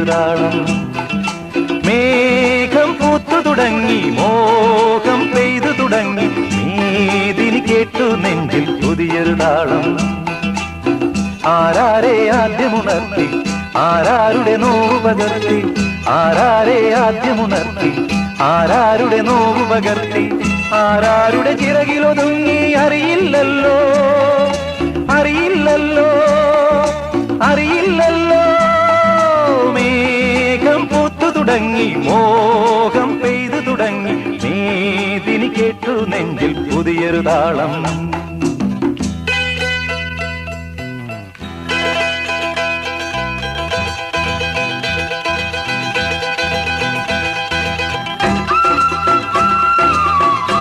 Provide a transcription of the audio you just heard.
പുതിയൊരു താളം. മേഘം പൂത്തു തുടങ്ങി, മോഹം പെയ്തു തുടങ്ങി, നീതിനി കേട്ടു നെഞ്ചിൽ പുതിയൊരു താളം. ആരാരെ ആദ്യമുണർത്തി, ആരാരുടെ നോവ് പകർത്തി, ആരാരെ ആദ്യമുണർത്തി, ആരാരുടെ നോവ് പകർത്തി, ആരാരുടെ ചിറകിലൊതുങ്ങി അറിയില്ലല്ലോ, അറിയില്ലല്ലോ, അറിയില്ലല്ലോ. മേഘം പൂത്തു തുടങ്ങി, മോഹം പെയ്തു തുടങ്ങി, നീതിനി കേട്ടു നെഞ്ചിൽ പുതിയൊരു താളം.